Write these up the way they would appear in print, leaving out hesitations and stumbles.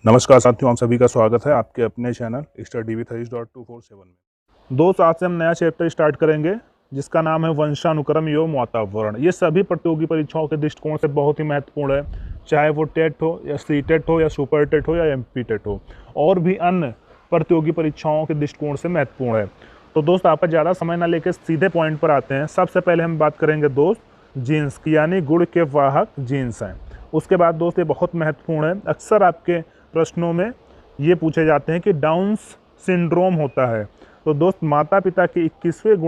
नमस्कार साथियों, आप सभी का स्वागत है आपके अपने चैनल स्टडी विथ हरीश .247 में। दोस्त, आज से हम नया चैप्टर स्टार्ट करेंगे जिसका नाम है वंशानुक्रम एवं वातावरण। ये सभी प्रतियोगी परीक्षाओं के दृष्टिकोण से बहुत ही महत्वपूर्ण है, चाहे वो टेट हो या सी टेट हो या सुपर टेट हो या एमपी टेट हो, और भी अन्य प्रतियोगी परीक्षाओं के दृष्टिकोण से महत्वपूर्ण है। तो दोस्त, आप ज़्यादा समय ना लेकर सीधे पॉइंट पर आते हैं। सबसे पहले हम बात करेंगे दोस्त जीन्स की, यानी गुण के वाहक जीन्स हैं। उसके बाद दोस्त, ये बहुत महत्वपूर्ण है, अक्सर आपके प्रश्नों में ये पूछे जाते हैं कि डाउन्स सिंड्रोम होता है। तो दोस्त, माता पिता के 21वें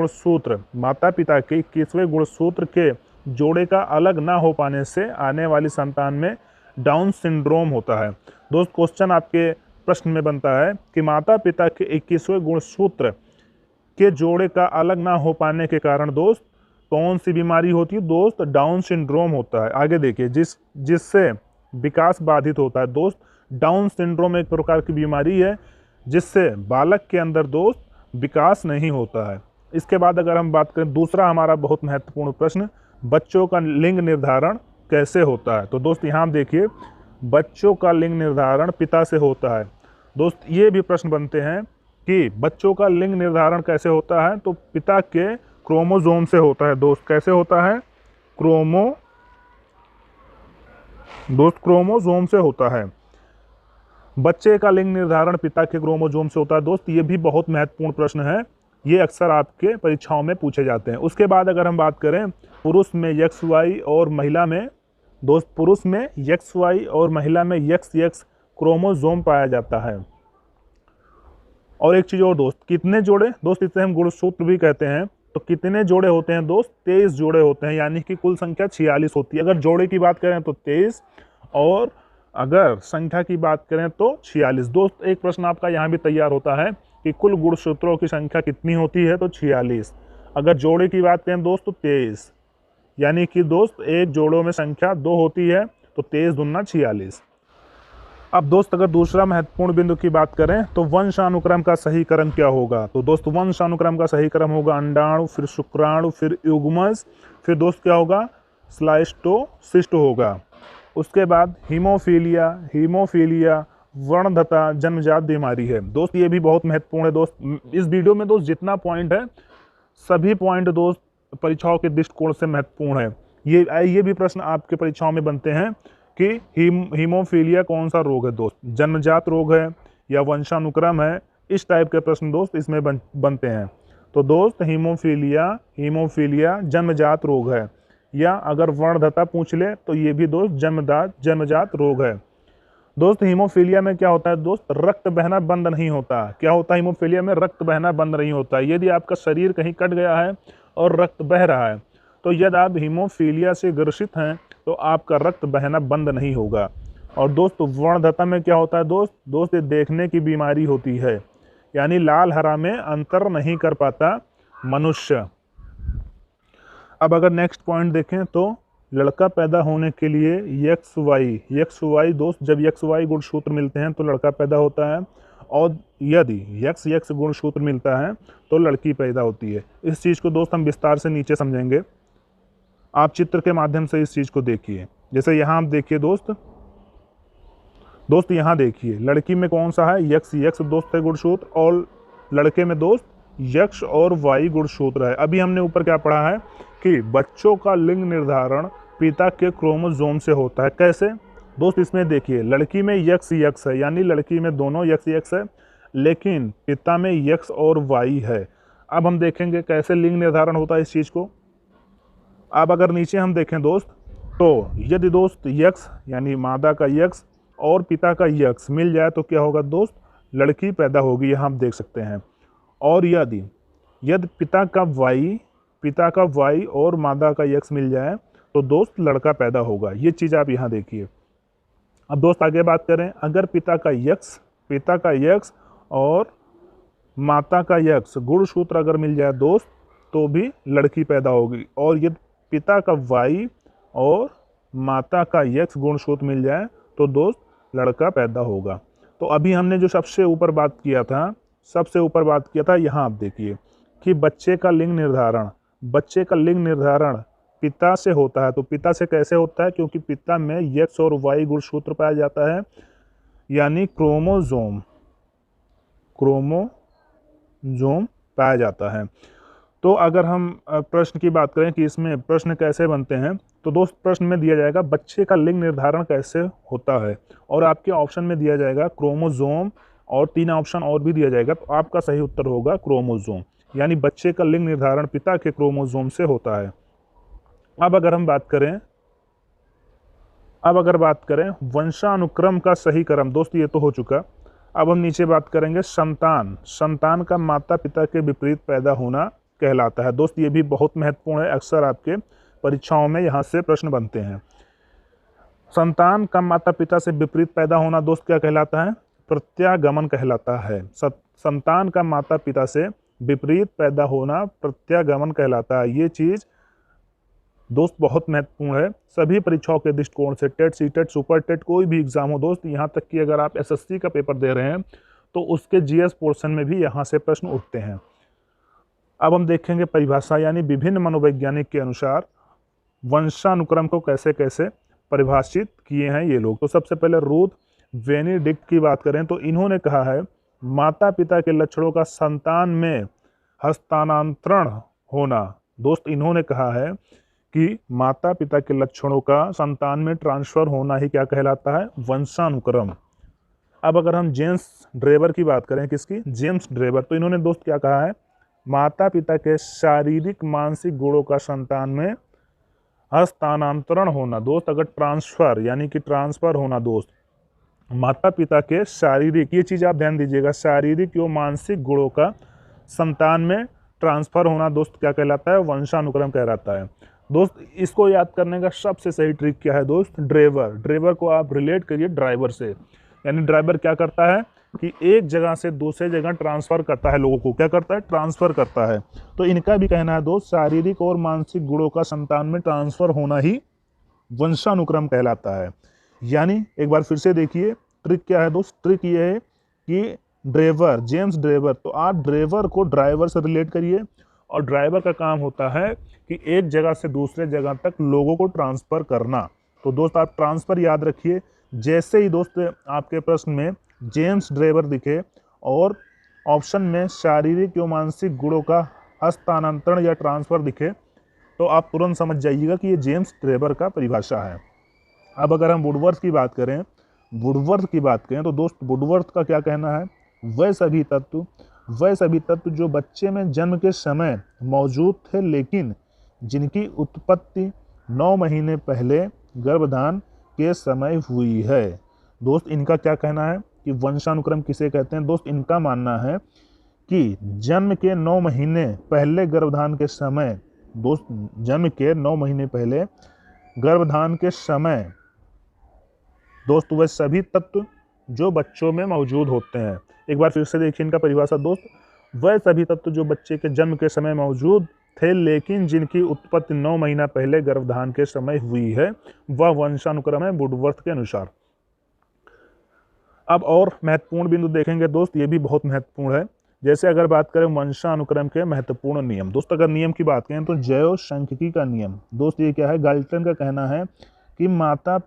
गुणसूत्र के जोड़े का अलग ना हो पाने से आने वाली संतान में डाउन सिंड्रोम होता है। दोस्त, क्वेश्चन आपके प्रश्न में बनता है कि माता पिता के 21वें गुणसूत्र के जोड़े का अलग ना हो पाने के कारण दोस्त कौन सी बीमारी होती है? दोस्त, डाउन सिंड्रोम होता है। आगे देखिए, जिससे विकास बाधित होता है। दोस्त, डाउन सिंड्रोम एक प्रकार की बीमारी है जिससे बालक के अंदर दोस्त विकास नहीं होता है। इसके बाद अगर हम बात करें, दूसरा हमारा बहुत महत्वपूर्ण प्रश्न, बच्चों का लिंग निर्धारण कैसे होता है? तो दोस्त, यहाँ देखिए, बच्चों का लिंग निर्धारण पिता से होता है। दोस्त, ये भी प्रश्न बनते हैं कि बच्चों का लिंग निर्धारण कैसे होता है? तो पिता के क्रोमोसोम से होता है। दोस्त, कैसे होता है? क्रोमोसोम से होता है। बच्चे का लिंग निर्धारण पिता के क्रोमोसोम से होता है। दोस्त, ये भी बहुत महत्वपूर्ण प्रश्न है, ये अक्सर आपके परीक्षाओं में पूछे जाते हैं। उसके बाद अगर हम बात करें, पुरुष में XY और महिला में, दोस्त, पुरुष में XY और महिला में XX क्रोमोसोम पाया जाता है। और एक चीज और दोस्त, कितने जोड़े? दोस्त, इसे हम गुणसूत्र भी कहते हैं। तो कितने जोड़े होते हैं? दोस्त, 23 जोड़े होते हैं, यानी कि कुल संख्या 46 होती है। अगर जोड़े की बात करें तो 23, और अगर संख्या की बात करें तो 46। दोस्त, एक प्रश्न आपका यहाँ भी तैयार होता है कि कुल गुणसूत्रों की संख्या कितनी होती है? तो 46। अगर जोड़े की बात करें दोस्त तो 23, यानी कि दोस्त एक जोड़ों में संख्या 2 होती है, तो 23 दूना 46। अब दोस्त, अगर दूसरा महत्वपूर्ण बिंदु की बात करें तो वंशानुक्रम का सही क्रम क्या होगा? तो दोस्त, वंशानुक्रम का सही क्रम होगा अंडाणु, फिर शुक्राणु, फिर युग्मज, फिर दोस्त क्या होगा? स्लाइस्टोसिस्ट होगा। उसके बाद हीमोफीलिया वर्णधता जन्मजात बीमारी है। दोस्त, ये भी बहुत महत्वपूर्ण है। दोस्त, इस वीडियो में दोस्त जितना पॉइंट है, सभी पॉइंट दोस्त परीक्षाओं के दृष्टिकोण से महत्वपूर्ण है। ये भी प्रश्न आपके परीक्षाओं में बनते हैं कि हीमोफीलिया कौन सा रोग है? दोस्त, जन्मजात रोग है या वंशानुक्रम है? इस टाइप के प्रश्न दोस्त इसमें बनते हैं। तो दोस्त, हीमोफीलिया जन्मजात रोग है, या अगर वर्णधता पूछ ले तो ये भी दोस्त जन्मजात रोग है। दोस्त, हीमोफीलिया में क्या होता है? दोस्त, रक्त बहना बंद नहीं होता। क्या होता है हीमोफीलिया में? रक्त बहना बंद नहीं होता। यदि आपका शरीर कहीं कट गया है और रक्त बह रहा है, तो यदि आप हीमोफीलिया से ग्रसित हैं तो आपका रक्त बहना बंद नहीं होगा। और दोस्त, वर्णधता में क्या होता है? दोस्त, ये देखने की बीमारी होती है, यानी लाल हरा में अंतर नहीं कर पाता मनुष्य। अब अगर नेक्स्ट पॉइंट देखें तो लड़का पैदा होने के लिए XY दोस्त, जब XY गुणसूत्र मिलते हैं तो लड़का पैदा होता है, और यदि XX गुणसूत्र मिलता है तो लड़की पैदा होती है। इस चीज़ को दोस्त हम विस्तार से नीचे समझेंगे। आप चित्र के माध्यम से इस चीज़ को देखिए। जैसे यहाँ आप देखिए दोस्त, यहाँ देखिए, लड़की में कौन सा है? XX दोस्त है गुणसूत्र, और लड़के में दोस्त X और Y गुणसूत्र है। अभी हमने ऊपर क्या पढ़ा है कि बच्चों का लिंग निर्धारण पिता के क्रोमोसोम से होता है। कैसे? दोस्त, इसमें देखिए, लड़की में XX है, यानी लड़की में दोनों XX है, लेकिन पिता में X और Y है। अब हम देखेंगे कैसे लिंग निर्धारण होता है इस चीज़ को। अब अगर नीचे हम देखें दोस्त, तो यदि दोस्त X यानी मादा का X और पिता का X मिल जाए तो क्या होगा? दोस्त, लड़की पैदा होगी, यहाँ आप देख सकते हैं। और यदि पिता का Y और मादा का X मिल जाए तो दोस्त लड़का पैदा होगा। ये चीज़ आप यहाँ देखिए। अब दोस्त आगे बात करें, अगर पिता का X और माता का X गुणसूत्र अगर मिल जाए दोस्त तो भी लड़की पैदा होगी। और यदि पिता का Y और माता का X गुणसूत्र मिल जाए तो दोस्त लड़का पैदा होगा। तो अभी हमने जो सबसे ऊपर बात किया था, यहाँ आप देखिए कि बच्चे का लिंग निर्धारण पिता से होता है। तो पिता से कैसे होता है? क्योंकि पिता में X और Y गुणसूत्र पाया जाता है, यानी क्रोमोजोम पाया जाता है। तो अगर हम प्रश्न की बात करें कि इसमें प्रश्न कैसे बनते हैं, तो दोस्त प्रश्न में दिया जाएगा बच्चे का लिंग निर्धारण कैसे होता है, और आपके ऑप्शन में दिया जाएगा क्रोमोजोम, और 3 ऑप्शन और भी दिया जाएगा। तो आपका सही उत्तर होगा क्रोमोजोम, यानी बच्चे का लिंग निर्धारण पिता के क्रोमोजोम से होता है। अब अगर बात करें वंशानुक्रम का सही क्रम, दोस्त ये तो हो चुका। अब हम नीचे बात करेंगे संतान का माता पिता के विपरीत पैदा होना कहलाता है। दोस्त ये भी बहुत महत्वपूर्ण है, अक्सर आपके परीक्षाओं में यहाँ से प्रश्न बनते हैं। संतान का माता पिता से विपरीत पैदा होना दोस्त क्या कहलाता है? प्रत्यागमन कहलाता है। संतान का माता पिता से विपरीत पैदा होना प्रत्यागमन कहलाता है। ये चीज दोस्त बहुत महत्वपूर्ण है सभी परीक्षाओं के दृष्टिकोण से, टेट, सीटेट, सुपर टेट, कोई भी एग्जाम हो दोस्त। यहाँ तक कि अगर आप एसएससी का पेपर दे रहे हैं तो उसके जीएस पोर्शन में भी यहाँ से प्रश्न उठते हैं। अब हम देखेंगे परिभाषा, यानी विभिन्न मनोवैज्ञानिक के अनुसार वंशानुक्रम को कैसे कैसे परिभाषित किए हैं ये लोग। तो सबसे पहले रूथ बेनेडिक्ट की बात करें तो इन्होंने कहा है माता पिता के लक्षणों का संतान में हस्तांतरण होना। दोस्त इन्होंने कहा है कि माता पिता के लक्षणों का संतान में ट्रांसफर होना ही क्या कहलाता है? वंशानुक्रम। अब अगर हम जेम्स ड्रेबर की बात करें, किसकी? जेम्स ड्रेबर, तो इन्होंने दोस्त क्या कहा है? माता पिता के शारीरिक मानसिक गुणों का संतान में हस्तांतरण होना। दोस्त अगर ट्रांसफर यानी कि ट्रांसफर होना दोस्त, माता पिता के शारीरिक, ये चीज़ आप ध्यान दीजिएगा, शारीरिक एवं मानसिक गुणों का संतान में ट्रांसफर होना दोस्त क्या कहलाता है? वंशानुक्रम कहलाता है। दोस्त इसको याद करने का सबसे सही ट्रिक क्या है दोस्त? ड्रेवर को आप रिलेट करिए ड्राइवर से, यानी ड्राइवर क्या करता है कि एक जगह से दूसरे जगह ट्रांसफर करता है लोगों को, क्या करता है? ट्रांसफर करता है। तो इनका भी कहना है दोस्त शारीरिक और मानसिक गुणों का संतान में ट्रांसफर होना ही वंशानुक्रम कहलाता है। यानी एक बार फिर से देखिए ट्रिक क्या है दोस्त? ट्रिक ये है कि जेम्स ड्रेवर, तो आप ड्रेवर को ड्राइवर से रिलेट करिए, और ड्राइवर का काम होता है कि एक जगह से दूसरे जगह तक लोगों को ट्रांसफर करना। तो दोस्त आप ट्रांसफर याद रखिए, जैसे ही दोस्त आपके प्रश्न में जेम्स ड्रेवर दिखे और ऑप्शन में शारीरिक एवं मानसिक गुणों का हस्तांतरण या ट्रांसफर दिखे तो आप तुरंत समझ जाइएगा कि ये जेम्स ड्रेवर का परिभाषा है। अब अगर हम वुडवर्थ की बात करें तो दोस्त वुडवर्थ का क्या कहना है? वह सभी तत्व जो बच्चे में जन्म के समय मौजूद थे लेकिन जिनकी उत्पत्ति 9 महीने पहले गर्भधान के समय हुई है। दोस्त इनका क्या कहना है कि वंशानुक्रम किसे कहते हैं? दोस्त इनका मानना है कि जन्म के 9 महीने पहले गर्भधान के समय, दोस्त जन्म के 9 महीने पहले गर्भधान के समय दोस्त वह सभी तत्व जो बच्चों में मौजूद होते हैं। एक बार फिर से देखिए इनका परिभाषा दोस्त, वह सभी तत्व जो बच्चे के जन्म के समय मौजूद थे लेकिन जिनकी उत्पत्ति 9 महीना पहले गर्भधान के समय हुई है, वह वंशानुक्रम है वुडवर्थ के अनुसार। अब और महत्वपूर्ण बिंदु देखेंगे दोस्त, ये भी बहुत महत्वपूर्ण है। जैसे अगर बात करें वंशानुक्रम के महत्वपूर्ण नियम, दोस्त अगर नियम की बात करें तो जैव सांख्यिकी का नियम, दोस्त ये क्या है? गाल्टन का कहना है कि माता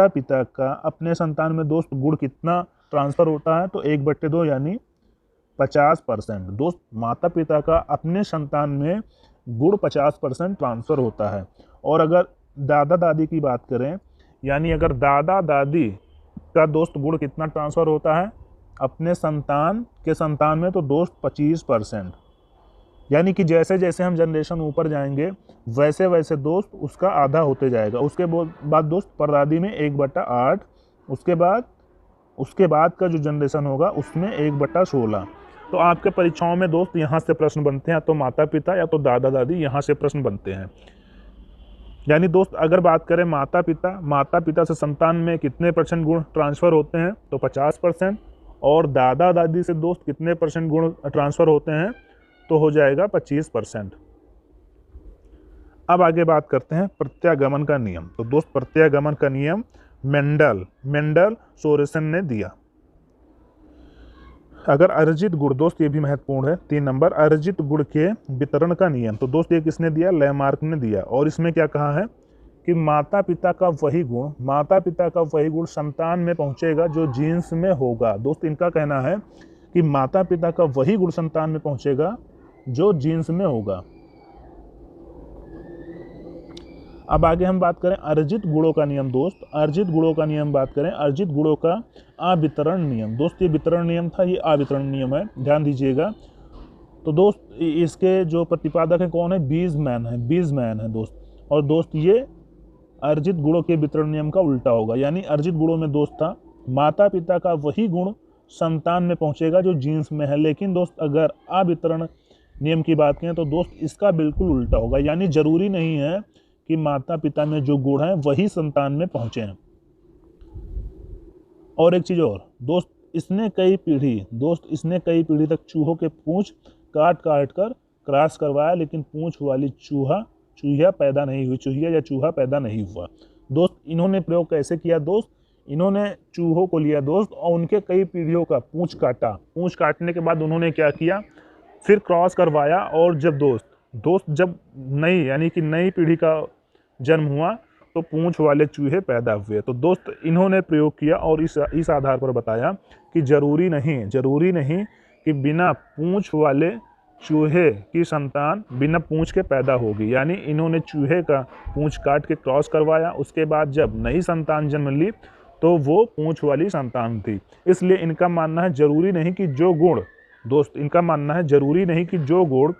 पिता का अपने संतान में दोस्त गुण कितना ट्रांसफर होता है? तो 1/2 यानी 50%। दोस्त माता पिता का अपने संतान में गुण 50% ट्रांसफर होता है। और अगर दादा दादी की बात करें, यानी अगर दादा दादी का दोस्त गुण कितना ट्रांसफर होता है अपने संतान में? तो दोस्त 25%। यानी कि जैसे जैसे हम जनरेशन ऊपर जाएंगे वैसे वैसे दोस्त उसका आधा होते जाएगा। उसके बाद दोस्त परदादी में 1/8, उसके बाद का जो जनरेशन होगा उसमें 1/16। तो आपके परीक्षाओं में दोस्त यहाँ से प्रश्न बनते हैं, तो माता पिता या तो दादा दादी, यहाँ से प्रश्न बनते हैं। यानी दोस्त अगर बात करें माता पिता से संतान में कितने % गुण ट्रांसफर होते हैं? तो 50%। और दादा दादी से दोस्त कितने % गुण ट्रांसफर होते हैं? तो हो जाएगा 25%। अब आगे बात करते हैं प्रत्यागमन का नियम। तो दोस्त प्रत्यागमन का नियम मेंडल सोरेसन ने दिया। अगर अर्जित गुण, दोस्त ये भी महत्वपूर्ण है, 3 नंबर, अर्जित गुण के वितरण का नियम, तो दोस्त ये किसने दिया? लैमार्क ने दिया। और इसमें क्या कहा है कि माता पिता का वही गुण संतान में पहुंचेगा जो जीन्स में होगा। दोस्त इनका कहना है कि माता पिता का वही गुण संतान में पहुंचेगा जो जीन्स में होगा। अब आगे हम बात करें अर्जित गुणों का नियम। दोस्त अर्जित गुणों का नियम बात करें, अर्जित गुणों का अवितरण नियम। दोस्त ये वितरण नियम था, ये अवितरण नियम है, ध्यान दीजिएगा। तो दोस्त इसके जो प्रतिपादक है कौन है, बीजमैन है दोस्त। और दोस्त ये अर्जित गुणों के वितरण नियम का उल्टा होगा, यानी अर्जित गुणों में दोस्त था माता पिता का वही गुण संतान में पहुंचेगा जो जीन्स में है। लेकिन दोस्त अगर अवितरण नियम की बात करें तो दोस्त इसका बिल्कुल उल्टा होगा, यानी जरूरी नहीं है कि माता पिता में जो गुण है वही संतान में पहुंचे हैं। और एक चीज और दोस्त, इसने कई पीढ़ी तक चूहों के पूंछ काट कर क्रॉस करवाया, लेकिन पूंछ वाली चूहा पैदा नहीं हुआ। दोस्त इन्होंने प्रयोग कैसे किया दोस्त, इन्होंने चूहों को लिया दोस्त और उनके कई पीढ़ियों का पूंछ काटने के बाद उन्होंने क्या किया, फिर क्रॉस करवाया। और जब दोस्त जब नई पीढ़ी का जन्म हुआ तो पूंछ वाले चूहे पैदा हुए। तो दोस्त इन्होंने प्रयोग किया और इस आधार पर बताया कि जरूरी नहीं कि बिना पूंछ वाले चूहे की संतान बिना पूंछ के पैदा होगी। यानी इन्होंने चूहे का पूंछ काट के क्रॉस करवाया, उसके बाद जब नई संतान जन्म ली तो वो पूंछ वाली संतान थी। इसलिए इनका मानना है जरूरी नहीं कि जो गुण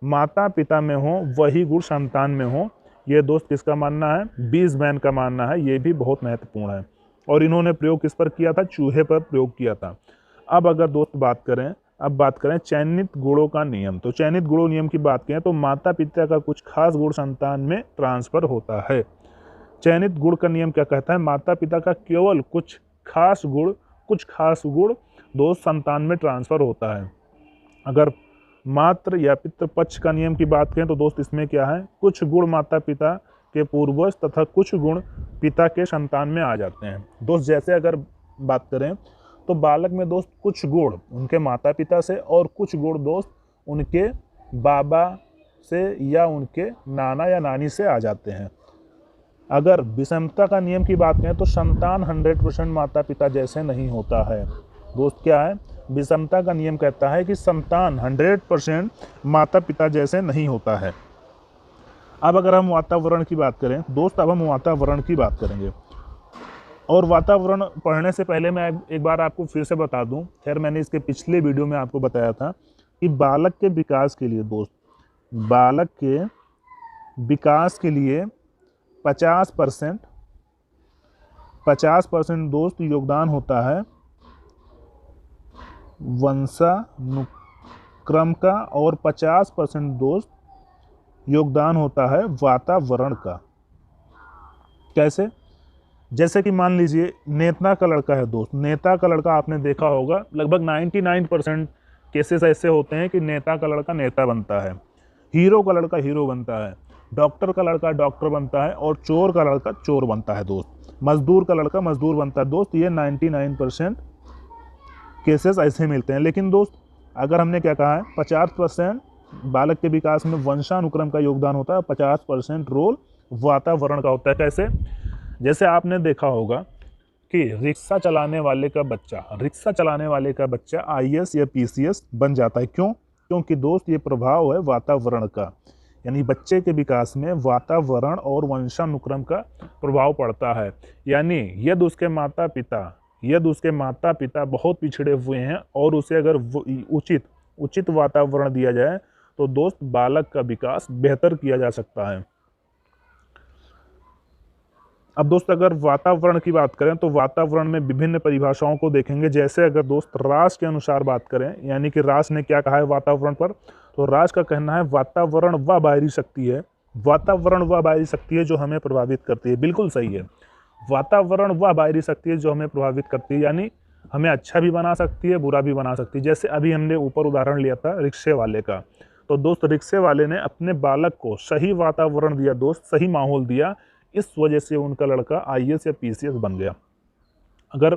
माता पिता में हो वही गुण संतान में हो। ये दोस्त किसका मानना है, बीजमैन का मानना है। ये भी बहुत महत्वपूर्ण है और इन्होंने प्रयोग किस पर किया था, चूहे पर प्रयोग किया था। अब अगर दोस्त बात करें चयनित गुणों का नियम। तो चयनित गुणों नियम की बात करें तो माता पिता का कुछ खास गुण संतान में ट्रांसफर होता है। चयनित गुण का नियम क्या कहता है, माता पिता का केवल कुछ खास गुण दोस्त संतान में ट्रांसफर होता है। अगर मात्र या पितृ पक्ष का नियम की बात करें तो दोस्त इसमें क्या है, कुछ गुण माता पिता के पूर्वज तथा कुछ गुण पिता के संतान में आ जाते हैं। दोस्त जैसे अगर बात करें तो बालक में दोस्त कुछ गुण उनके माता पिता से और कुछ गुण दोस्त उनके बाबा से या उनके नाना या नानी से आ जाते हैं। अगर विषमता का नियम की बात करें तो संतान 100% माता पिता जैसे नहीं होता है। दोस्त क्या है, विषमता का नियम कहता है कि संतान 100% माता पिता जैसे नहीं होता है। अब अगर हम वातावरण की बात करें दोस्त, अब हम वातावरण की बात करेंगे। और वातावरण पढ़ने से पहले मैं एक बार आपको फिर से बता दूं, खैर मैंने इसके पिछले वीडियो में आपको बताया था कि बालक के विकास के लिए दोस्त 50% दोस्त योगदान होता है वंशानुक्रम का और 50% दोस्त योगदान होता है वातावरण का। कैसे, जैसे कि मान लीजिए नेता का लड़का है दोस्त, नेता का लड़का आपने देखा होगा लगभग 99% केसेस ऐसे होते हैं कि नेता का लड़का नेता बनता है, हीरो का लड़का हीरो बनता है, डॉक्टर का लड़का डॉक्टर बनता है और चोर का लड़का चोर बनता है दोस्त, मजदूर का लड़का मजदूर बनता है दोस्त। ये 99% केसेस ऐसे मिलते हैं। लेकिन दोस्त अगर हमने क्या कहा है 50% बालक के विकास में वंशानुक्रम का योगदान होता है, 50% रोल वातावरण का होता है। कैसे, जैसे आपने देखा होगा कि रिक्शा चलाने वाले का बच्चा IAS या PCS बन जाता है। क्योंकि दोस्त ये प्रभाव है वातावरण का, यानी बच्चे के विकास में वातावरण और वंशानुक्रम का प्रभाव पड़ता है। यानी यदि उसके माता पिता बहुत पिछड़े हुए हैं और उसे अगर उचित वातावरण दिया जाए तो दोस्त बालक का विकास बेहतर किया जा सकता है। अब दोस्त अगर वातावरण की बात करें तो वातावरण में विभिन्न परिभाषाओं को देखेंगे। जैसे अगर दोस्त रास के अनुसार बात करें, यानी कि रास ने क्या कहा है वातावरण पर, तो रास का कहना है वातावरण वह बाहरी शक्ति है जो हमें प्रभावित करती है। बिल्कुल सही है, वातावरण वह बाहरी शक्ति है जो हमें प्रभावित करती है, यानी हमें अच्छा भी बना सकती है बुरा भी बना सकती है। जैसे अभी हमने ऊपर उदाहरण लिया था रिक्शे वाले का, तो दोस्त रिक्शे वाले ने अपने बालक को सही वातावरण दिया दोस्त, सही माहौल दिया, इस वजह से उनका लड़का IAS या PCS बन गया। अगर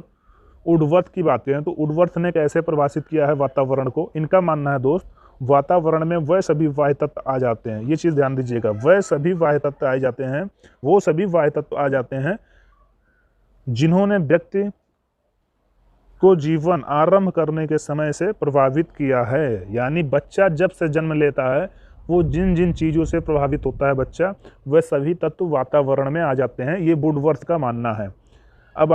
वुडवर्थ की बात करें तो वुडवर्थ ने कैसे परिभाषित किया है वातावरण को, इनका मानना है दोस्त वातावरण में वह सभी वाह्य तत्व आ जाते हैं। ये चीज़ ध्यान दीजिएगा, वह सभी वाह्य तत्व आ जाते हैं, वो सभी वाह्य तत्व आ जाते हैं जिन्होंने व्यक्ति को जीवन आरंभ करने के समय से प्रभावित किया है। यानी बच्चा जब से जन्म लेता है, वो जिन जिन चीज़ों से प्रभावित होता है बच्चा, वह सभी तत्व वातावरण में आ जाते हैं। ये वुडवर्थ का मानना है। अब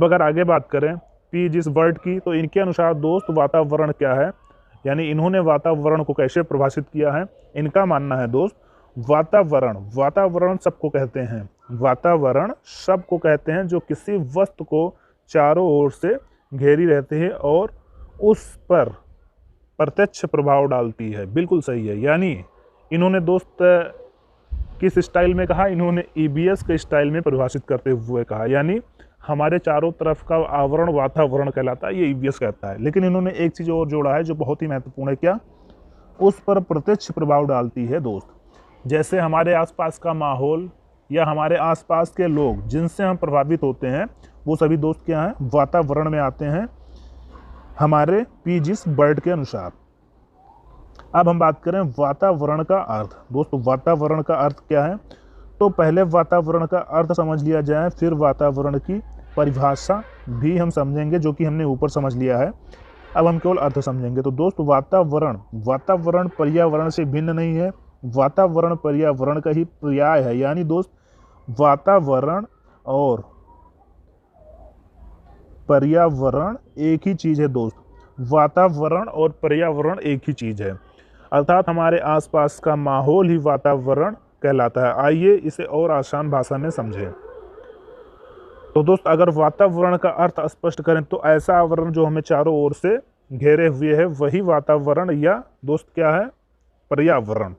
अगर आगे बात करें पी जिस वर्ड की, तो इनके अनुसार दोस्त वातावरण क्या है, यानी इन्होंने वातावरण को कैसे परिभाषित किया है। इनका मानना है दोस्त, वातावरण सबको कहते हैं, वातावरण सबको कहते हैं जो किसी वस्तु को चारों ओर से घेरी रहती है और उस पर प्रत्यक्ष प्रभाव डालती है। बिल्कुल सही है। यानी इन्होंने दोस्त किस स्टाइल में कहा, इन्होंने ईबीएस के स्टाइल में परिभाषित करते हुए कहा, यानी हमारे चारों तरफ का आवरण वातावरण कहलाता है, ये ईबीएस कहता है। लेकिन इन्होंने एक चीज़ और जोड़ा है जो बहुत ही महत्वपूर्ण है, क्या, उस पर प्रत्यक्ष प्रभाव डालती है दोस्त। जैसे हमारे आसपास का माहौल या हमारे आसपास के लोग जिनसे हम प्रभावित होते हैं, वो सभी दोस्त क्या हैं, वातावरण में आते हैं हमारे पी जिस वर्ड के अनुसार। अब हम बात करें वातावरण का अर्थ। दोस्तों वातावरण का अर्थ क्या है, तो पहले वातावरण का अर्थ समझ लिया जाए, फिर वातावरण की परिभाषा भी हम समझेंगे जो कि हमने ऊपर समझ लिया है। अब हम केवल अर्थ समझेंगे। तो दोस्त वातावरण पर्यावरण से भिन्न नहीं है, वातावरण पर्यावरण का ही पर्याय है। यानी दोस्त वातावरण और पर्यावरण एक ही चीज़ है दोस्त, वातावरण और पर्यावरण एक ही चीज़ है, अर्थात हमारे आसपास का माहौल ही वातावरण कहलाता है। आइए इसे और आसान भाषा में समझें। तो दोस्त अगर वातावरण का अर्थ स्पष्ट करें तो ऐसा आवरण जो हमें चारों ओर से घेरे हुए है, वही वातावरण या दोस्त क्या है, पर्यावरण।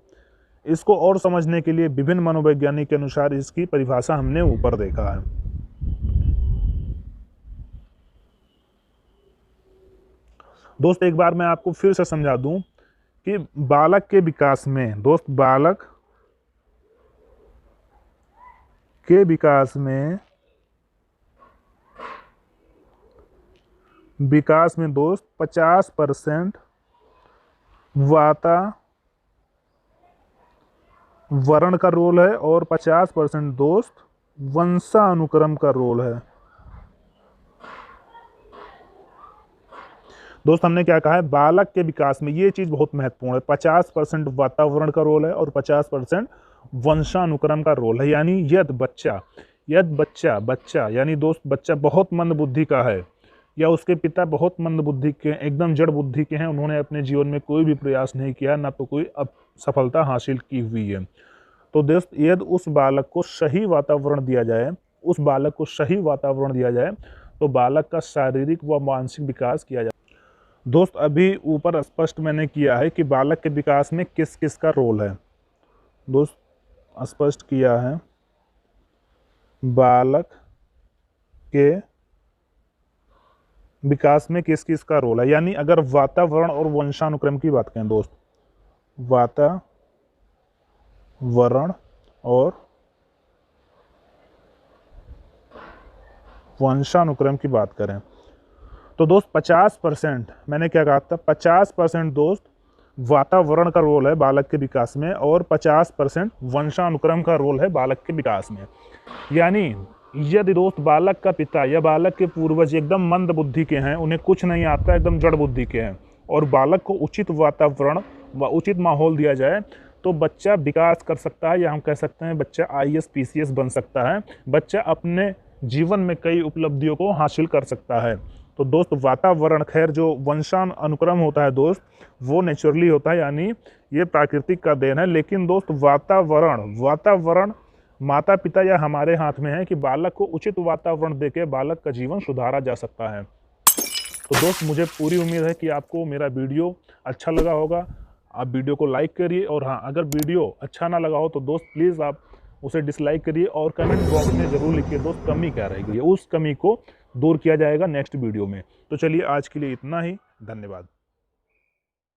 इसको और समझने के लिए विभिन्न मनोवैज्ञानिक के अनुसार इसकी परिभाषा हमने ऊपर देखा है। दोस्त एक बार मैं आपको फिर से समझा दूं कि बालक के विकास में, दोस्त बालक के विकास में दोस्त 50% वातावरण का रोल है और 50% दोस्त वंशानुक्रम का रोल है। दोस्त हमने क्या कहा है, बालक के विकास में ये चीज़ बहुत महत्वपूर्ण है, 50% वातावरण का रोल है और 50% वंशानुक्रम का रोल है। यानी यदि बच्चा यानी दोस्त बच्चा बहुत मंद बुद्धि का है या उसके पिता बहुत मंद बुद्धि के, एकदम जड़ बुद्धि के हैं, उन्होंने अपने जीवन में कोई भी प्रयास नहीं किया, ना तो कोई सफलता हासिल की हुई है, तो दोस्त यदि उस बालक को सही वातावरण दिया जाए, तो बालक का शारीरिक व मानसिक विकास किया जाए। दोस्त अभी ऊपर स्पष्ट मैंने किया है कि बालक के विकास में किस किस का रोल है। दोस्त स्पष्ट किया है बालक के विकास में किस किस का रोल है। यानी अगर वातावरण और वंशानुक्रम की बात करें दोस्त, वातावरण और वंशानुक्रम की बात करें तो दोस्त 50% मैंने क्या कहा था, 50% दोस्त वातावरण का रोल है बालक के विकास में और 50% वंशानुक्रम का रोल है बालक के विकास में। यानी यदि दोस्त बालक का पिता या बालक के पूर्वज एकदम मंद बुद्धि के हैं, उन्हें कुछ नहीं आता, एकदम जड़ बुद्धि के हैं, और बालक को उचित वातावरण व उचित माहौल दिया जाए तो बच्चा विकास कर सकता है, या हम कह सकते हैं बच्चा IAS PCS बन सकता है, बच्चा अपने जीवन में कई उपलब्धियों को हासिल कर सकता है। तो दोस्त वातावरण, खैर जो वंशानुक्रम होता है दोस्त वो नेचुरली होता है, यानी ये प्राकृतिक का देन है, लेकिन दोस्त वातावरण माता पिता या हमारे हाथ में है कि बालक को उचित वातावरण देके बालक का जीवन सुधारा जा सकता है। तो दोस्त मुझे पूरी उम्मीद है कि आपको मेरा वीडियो अच्छा लगा होगा। आप वीडियो को लाइक करिए, और हाँ, अगर वीडियो अच्छा ना लगा हो तो दोस्त प्लीज़ आप उसे डिसलाइक करिए और कमेंट बॉक्स में ज़रूर लिखिए दोस्त कमी क्या रहेगी, उस कमी को दूर किया जाएगा नेक्स्ट वीडियो में। तो चलिए आज के लिए इतना ही, धन्यवाद।